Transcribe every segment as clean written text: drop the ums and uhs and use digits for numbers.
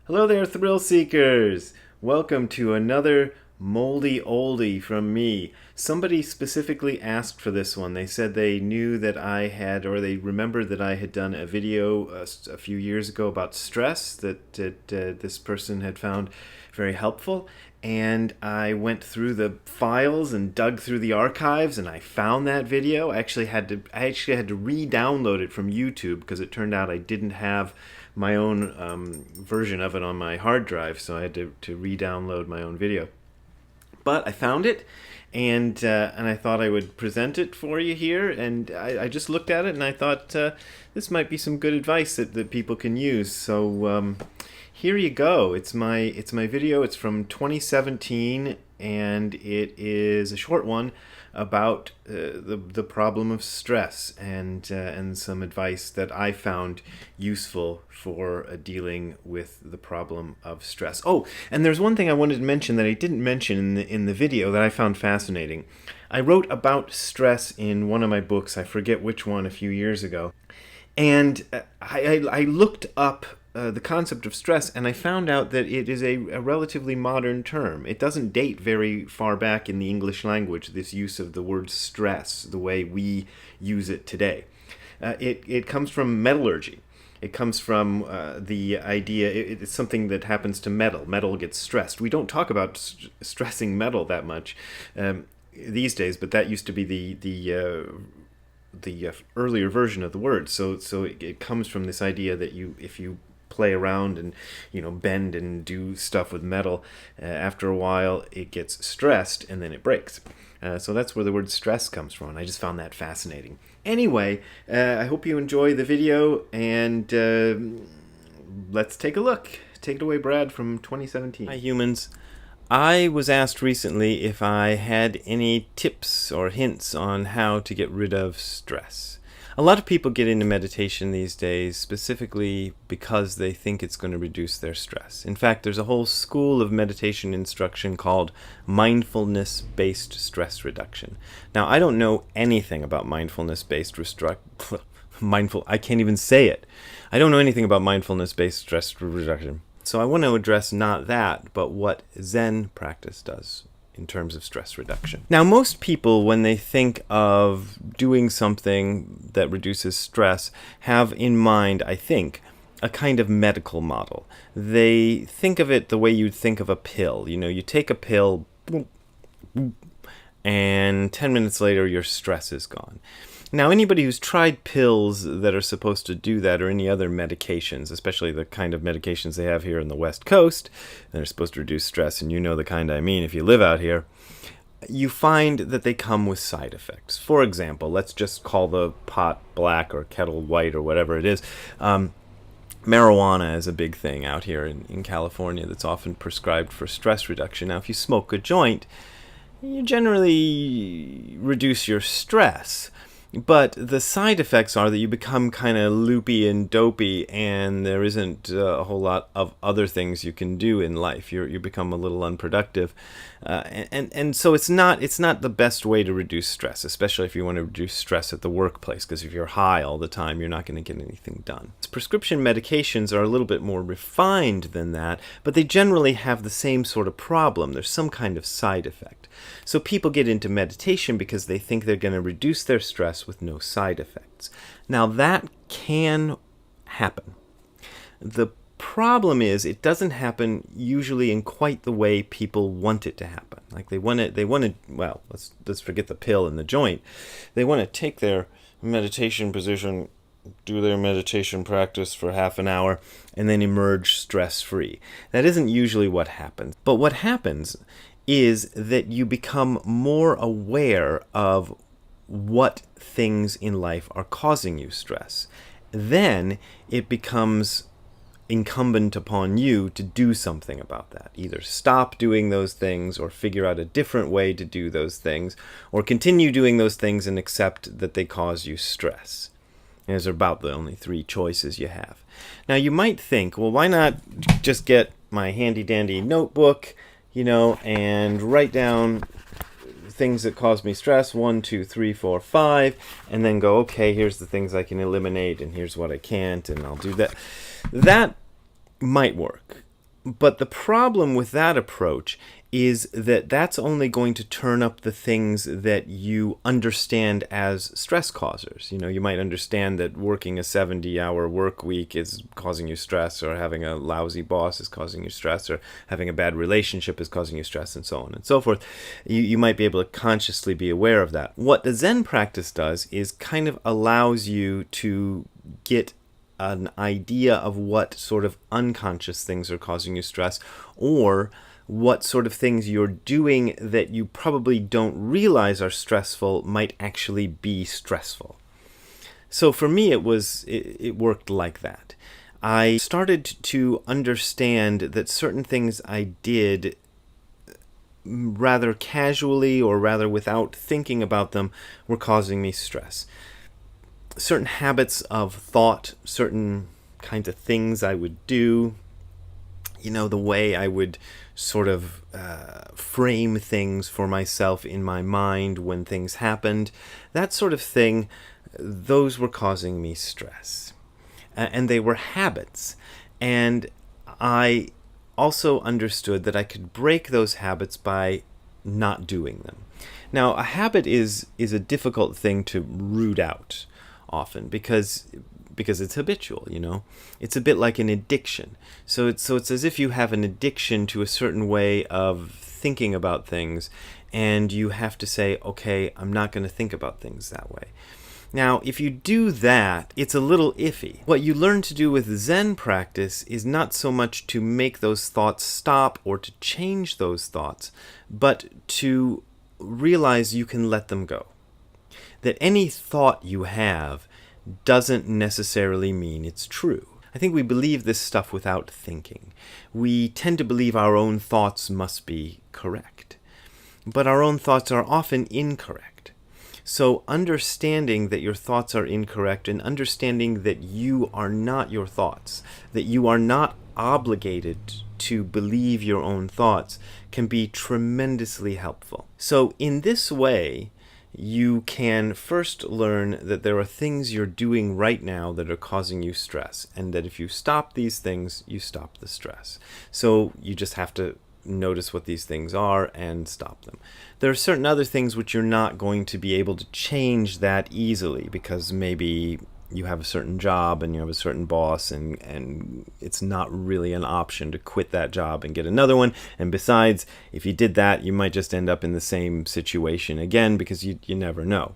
Hello there, thrill seekers! Welcome to another moldy oldie from me. Somebody specifically asked for this one. They said they knew that I had, or they remembered that I had done a video a few years ago about stress that this person had found very helpful. And I went through the files and dug through the archives, and I found that video. I actually had to re-download it from YouTube because it turned out I didn't have my own version of it on my hard drive, so I had to re-download my own video. But I found it, and I thought I would present it for you here. And I just looked at it, and I thought this might be some good advice that people can use. So here you go. It's my video. It's from 2017, and it is a short one about the problem of stress and some advice that I found useful for dealing with the problem of stress. Oh, and there's one thing I wanted to mention that I didn't mention in the video that I found fascinating. I wrote about stress in one of my books. I forget which one, a few years ago. And I looked up the concept of stress, and I found out that it is a relatively modern term. It doesn't date very far back in the English language, this use of the word stress, the way we use it today. It comes from metallurgy. It comes from the idea, it's something that happens to metal. Metal gets stressed. We don't talk about stressing metal that much these days, but that used to be the earlier version of the word. So it comes from this idea that if you play around and bend and do stuff with metal, after a while it gets stressed and then it breaks. So that's where the word stress comes from. I just found that fascinating. Anyway, I hope you enjoy the video, and let's take a look. Take it away, Brad, from 2017. Hi, humans. I was asked recently if I had any tips or hints on how to get rid of stress. A lot of people get into meditation these days specifically because they think it's going to reduce their stress. In fact, there's a whole school of meditation instruction called mindfulness-based stress reduction. Now, I don't know anything about mindfulness-based I can't even say it. I don't know anything about mindfulness-based stress reduction. So I want to address not that, but what Zen practice does in terms of stress reduction. Now, most people, when they think of doing something that reduces stress, have in mind, I think, a kind of medical model. They think of it the way you'd think of a pill. You take a pill, and 10 minutes later, your stress is gone. Now, anybody who's tried pills that are supposed to do that, or any other medications, especially the kind of medications they have here in the West Coast, that are supposed to reduce stress, and you know the kind I mean if you live out here, you find that they come with side effects. For example, let's just call the pot black or kettle white or whatever it is. Marijuana is a big thing out here in California that's often prescribed for stress reduction. Now, if you smoke a joint, you generally reduce your stress. But the side effects are that you become kind of loopy and dopey, and there isn't a whole lot of other things you can do in life. You become a little unproductive, and so it's not the best way to reduce stress, especially if you want to reduce stress at the workplace. Because if you're high all the time, you're not going to get anything done. Prescription medications are a little bit more refined than that, but they generally have the same sort of problem. There's some kind of side effect. So people get into meditation because they think they're going to reduce their stress with no side effects. Now, that can happen. The problem is it doesn't happen usually in quite the way people want it to happen. Like they want to, well, let's forget the pill and the joint. They want to take their meditation position, do their meditation practice for half an hour, and then emerge stress-free. That isn't usually what happens. But what happens is that you become more aware of what things in life are causing you stress. Then it becomes incumbent upon you to do something about that. Either stop doing those things, or figure out a different way to do those things, or continue doing those things and accept that they cause you stress. And those are about the only three choices you have. Now, you might think, well, why not just get my handy-dandy notebook, and write down things that cause me stress, 1, 2, 3, 4, 5, and then go, okay, here's the things I can eliminate, and here's what I can't, and I'll do that. That might work. But the problem with that approach is that that's only going to turn up the things that you understand as stress causers. You might understand that working a 70-hour work week is causing you stress, or having a lousy boss is causing you stress, or having a bad relationship is causing you stress, and so on and so forth. You might be able to consciously be aware of that. What the Zen practice does is kind of allows you to get an idea of what sort of unconscious things are causing you stress, or what sort of things you're doing that you probably don't realize are stressful might actually be stressful. So for me, it worked like that. I started to understand that certain things I did rather casually, or rather without thinking about them, were causing me stress. Certain habits of thought, certain kinds of things I would do, the way I would sort of frame things for myself in my mind when things happened, that sort of thing, those were causing me stress. And they were habits. And I also understood that I could break those habits by not doing them. Now, a habit is a difficult thing to root out often, because it's habitual. It's a bit like an addiction. So it's as if you have an addiction to a certain way of thinking about things, and you have to say, okay, I'm not going to think about things that way. Now, if you do that, it's a little iffy. What you learn to do with Zen practice is not so much to make those thoughts stop or to change those thoughts, but to realize you can let them go. That any thought you have doesn't necessarily mean it's true. I think we believe this stuff without thinking. We tend to believe our own thoughts must be correct, but our own thoughts are often incorrect. So understanding that your thoughts are incorrect, and understanding that you are not your thoughts, that you are not obligated to believe your own thoughts, can be tremendously helpful. So in this way, you can first learn that there are things you're doing right now that are causing you stress, and that if you stop these things, you stop the stress. So you just have to notice what these things are and stop them. There are certain other things which you're not going to be able to change that easily, because maybe you have a certain job and you have a certain boss, and it's not really an option to quit that job and get another one. And besides, if you did that, you might just end up in the same situation again, because you never know.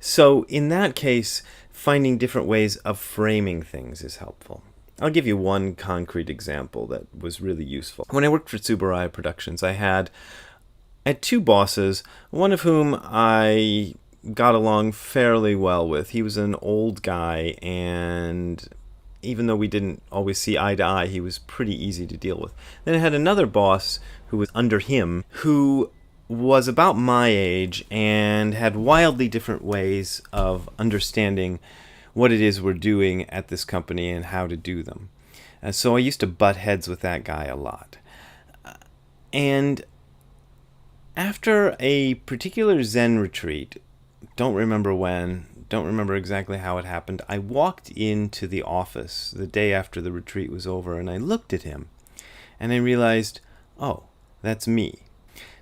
So in that case, finding different ways of framing things is helpful. I'll give you one concrete example that was really useful. When I worked for Tsuburaya Productions, I had two bosses, one of whom I got along fairly well with. He was an old guy, and even though we didn't always see eye to eye, he was pretty easy to deal with. Then I had another boss who was under him, who was about my age and had wildly different ways of understanding what it is we're doing at this company and how to do them. So I used to butt heads with that guy a lot. And after a particular Zen retreat, don't remember when, don't remember exactly how it happened, I walked into the office the day after the retreat was over, and I looked at him, and I realized, oh, that's me.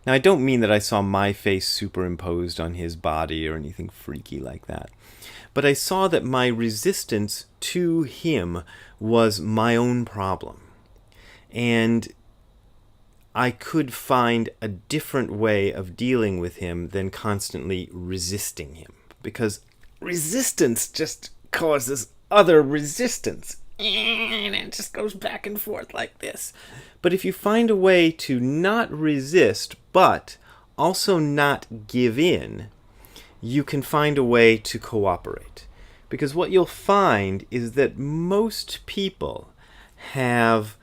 Now, I don't mean that I saw my face superimposed on his body or anything freaky like that, but I saw that my resistance to him was my own problem. And I could find a different way of dealing with him than constantly resisting him. Because resistance just causes other resistance. And it just goes back and forth like this. But if you find a way to not resist, but also not give in, you can find a way to cooperate. Because what you'll find is that most people have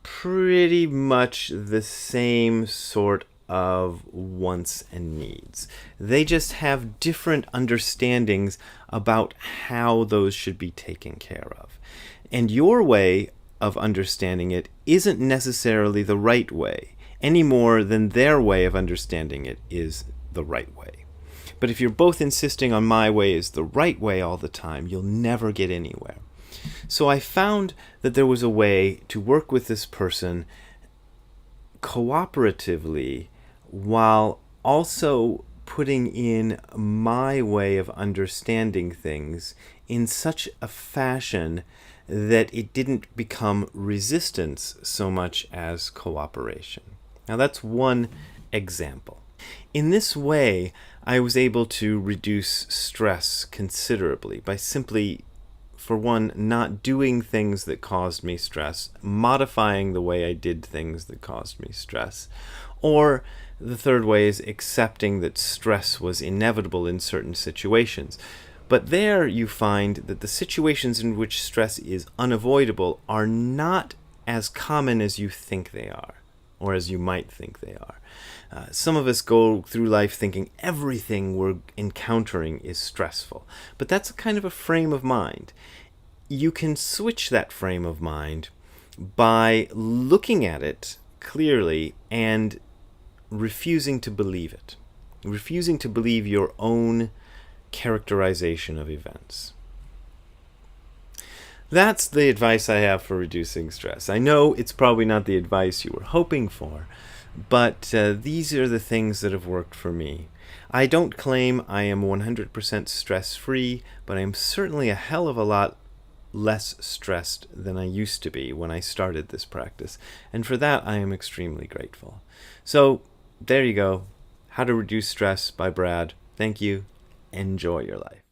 pretty much the same sort of wants and needs. They just have different understandings about how those should be taken care of. And your way of understanding it isn't necessarily the right way, any more than their way of understanding it is the right way. But if you're both insisting on my way is the right way all the time, you'll never get anywhere. So I found that there was a way to work with this person cooperatively while also putting in my way of understanding things in such a fashion that it didn't become resistance so much as cooperation. Now that's one example. In this way, I was able to reduce stress considerably by simply, for one, not doing things that caused me stress, modifying the way I did things that caused me stress, or the third way is accepting that stress was inevitable in certain situations. But there you find that the situations in which stress is unavoidable are not as common as you think they are, or as you might think they are. Some of us go through life thinking everything we're encountering is stressful, but that's a kind of a frame of mind. You can switch that frame of mind by looking at it clearly and refusing to believe it, refusing to believe your own characterization of events. That's the advice I have for reducing stress. I know it's probably not the advice you were hoping for, but these are the things that have worked for me. I don't claim I am 100% stress-free, but I am certainly a hell of a lot less stressed than I used to be when I started this practice, and for that I am extremely grateful. So there you go. How to Reduce Stress by Brad. Thank you. Enjoy your life.